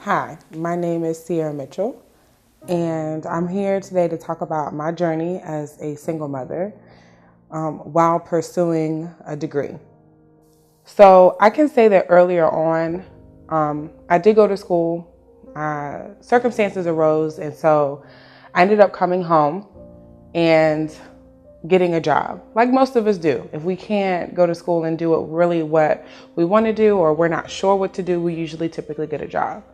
Hi, my name is Sierra Mitchell, and I'm here today to talk about my journey as a single mother while pursuing a degree. So I can say that earlier on, I did go to school. Circumstances arose, and so I ended up coming home and getting a job, like most of us do. If we can't go to school and do what we want to do, or we're not sure what to do, we usually typically get a job.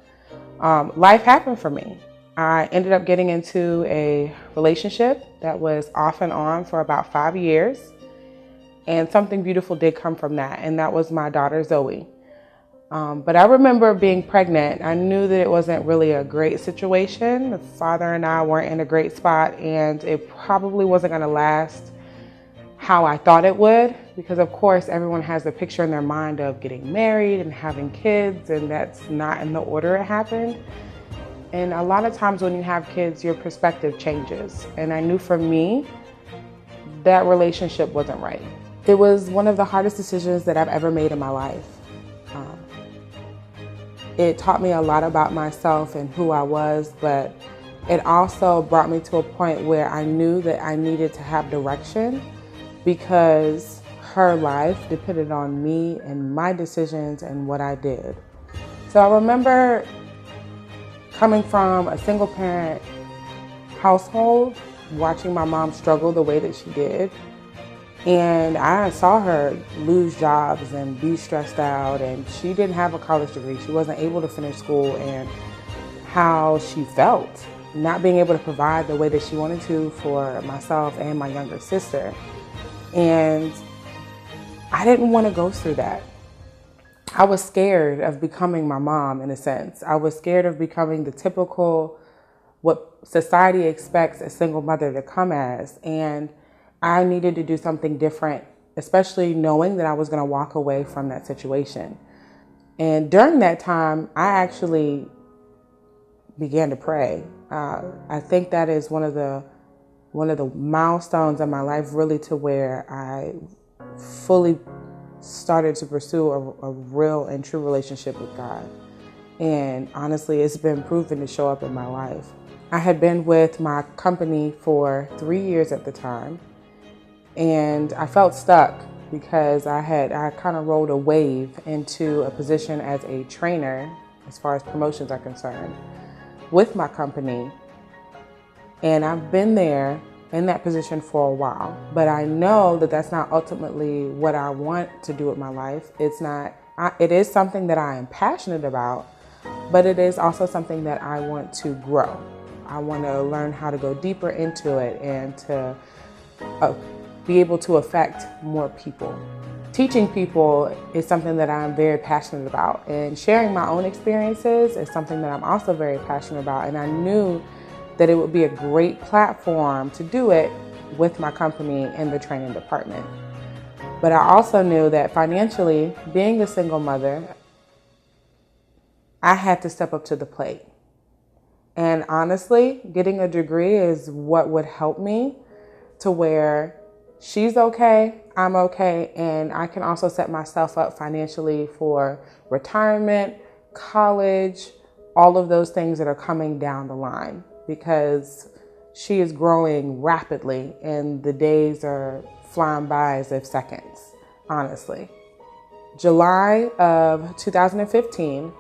Life happened for me. I ended up getting into a relationship that was off and on for about 5 years. And something beautiful did come from that. And that was my daughter, Zoe. But I remember being pregnant. I knew that it wasn't really a great situation. The father and I weren't in a great spot, and it probably wasn't going to last how I thought it would, because of course everyone has a picture in their mind of getting married and having kids, and that's not in the order it happened. And a lot of times when you have kids, your perspective changes. And I knew for me, that relationship wasn't right. It was one of the hardest decisions that I've ever made in my life. It taught me a lot about myself and who I was, but it also brought me to a point where I knew that I needed to have direction, because her life depended on me and my decisions and what I did. So I remember coming from a single parent household, watching my mom struggle the way that she did. And I saw her lose jobs and be stressed out, and she didn't have a college degree. She wasn't able to finish school, and how she felt, not being able to provide the way that she wanted to for myself and my younger sister. And I didn't want to go through that. I was scared of becoming my mom, in a sense. I was scared of becoming the typical, what society expects a single mother to come as. And I needed to do something different, especially knowing that I was going to walk away from that situation. And during that time, I actually began to pray. I think that is one of the milestones in my life, really, to where I fully started to pursue a real and true relationship with God. And honestly, it's been proven to show up in my life. I had been with my company for 3 years at the time, and I felt stuck because I kind of rode a wave into a position as a trainer, as far as promotions are concerned, with my company. And I've been there in that position for a while, but I know that that's not ultimately what I want to do with my life. It is something that I am passionate about, but it is also something that I want to grow. I want to learn how to go deeper into it and to be able to affect more people. Teaching people is something that I'm very passionate about, and sharing my own experiences is something that I'm also very passionate about. And I knew that it would be a great platform to do it with my company in the training department. But I also knew that financially, being a single mother, I had to step up to the plate. And honestly, getting a degree is what would help me to where she's okay, I'm okay, and I can also set myself up financially for retirement, college, all of those things that are coming down the line, because she is growing rapidly and the days are flying by as if seconds, honestly. July of 2015,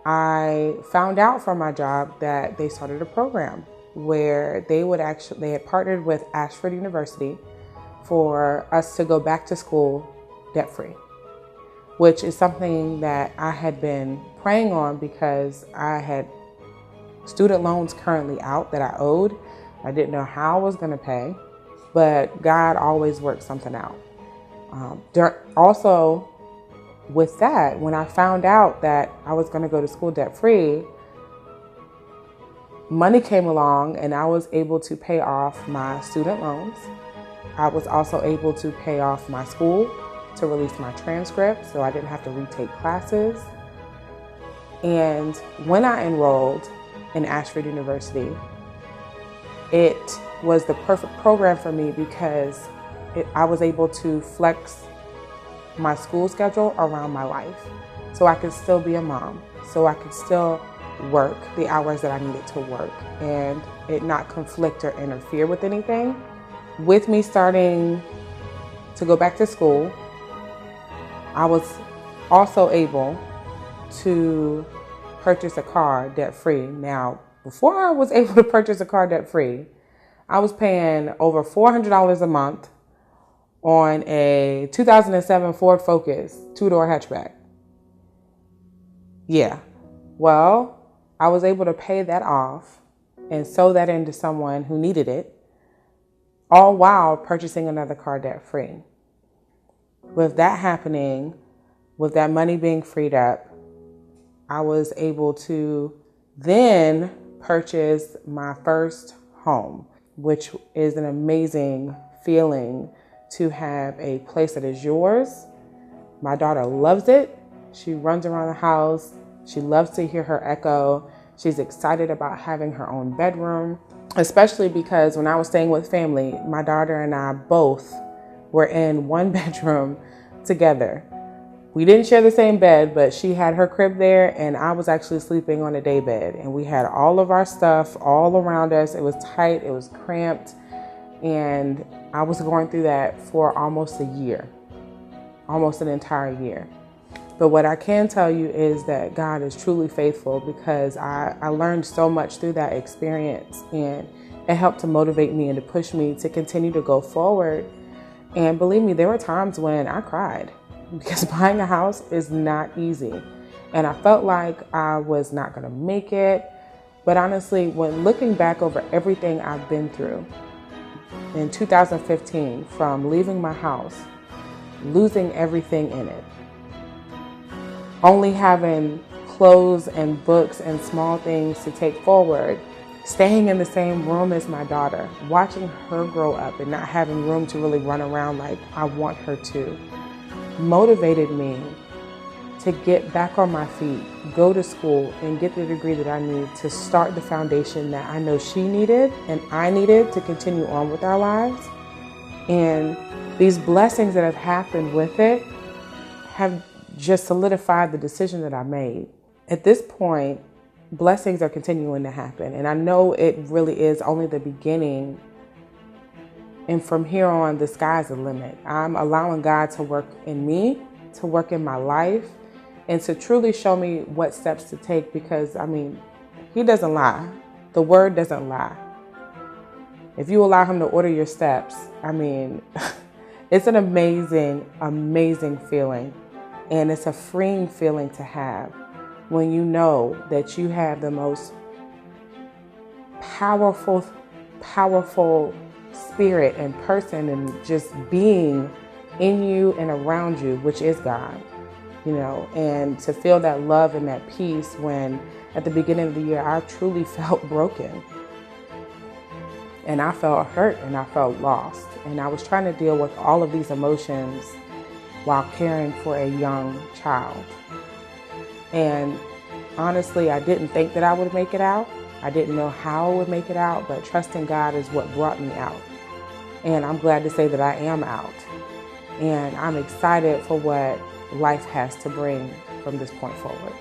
I found out from my job that they started a program where they had partnered with Ashford University for us to go back to school debt-free, which is something that I had been praying on, because I had student loans currently out that I owed. I didn't know how I was going to pay, but God always worked something out. Also, with that, when I found out that I was going to go to school debt-free, money came along and I was able to pay off my student loans. I was also able to pay off my school to release my transcript, so I didn't have to retake classes. And when I enrolled in Ashford University, it was the perfect program for me, because I was able to flex my school schedule around my life, so I could still be a mom, so I could still work the hours that I needed to work and it not conflict or interfere with anything. With me starting to go back to school, I was also able to purchase a car debt-free. Now, before I was able to purchase a car debt-free, I was paying over $400 a month on a 2007 Ford Focus 2-door hatchback. Yeah, well, I was able to pay that off and sew that into someone who needed it, all while purchasing another car debt-free. With that happening, with that money being freed up, I was able to then purchase my first home, which is an amazing feeling to have a place that is yours. My daughter loves it. She runs around the house. She loves to hear her echo. She's excited about having her own bedroom, especially because when I was staying with family, my daughter and I both were in one bedroom together. We didn't share the same bed, but she had her crib there and I was actually sleeping on a day bed, and we had all of our stuff all around us. It was tight, it was cramped, and I was going through that for almost a year, almost an entire year. But what I can tell you is that God is truly faithful, because I learned so much through that experience, and it helped to motivate me and to push me to continue to go forward. And believe me, there were times when I cried, because buying a house is not easy. And I felt like I was not going to make it. But honestly, when looking back over everything I've been through in 2015, from leaving my house, losing everything in it, only having clothes and books and small things to take forward, staying in the same room as my daughter, watching her grow up and not having room to really run around like I want her to, motivated me to get back on my feet, go to school, and get the degree that I need to start the foundation that I know she needed and I needed to continue on with our lives. And these blessings that have happened with it have just solidified the decision that I made. At this point, blessings are continuing to happen, and I know it really is only the beginning. And from here on, the sky's the limit. I'm allowing God to work in me, to work in my life, and to truly show me what steps to take, because, I mean, He doesn't lie. The Word doesn't lie. If you allow Him to order your steps, I mean, it's an amazing, amazing feeling. And it's a freeing feeling to have when you know that you have the most powerful spirit and person and just being in you and around you, which is God, you know, and to feel that love and that peace when at the beginning of the year, I truly felt broken and I felt hurt and I felt lost. And I was trying to deal with all of these emotions while caring for a young child. And honestly, I didn't think that I would make it out. I didn't know how I would make it out, but trusting God is what brought me out. And I'm glad to say that I am out. And I'm excited for what life has to bring from this point forward.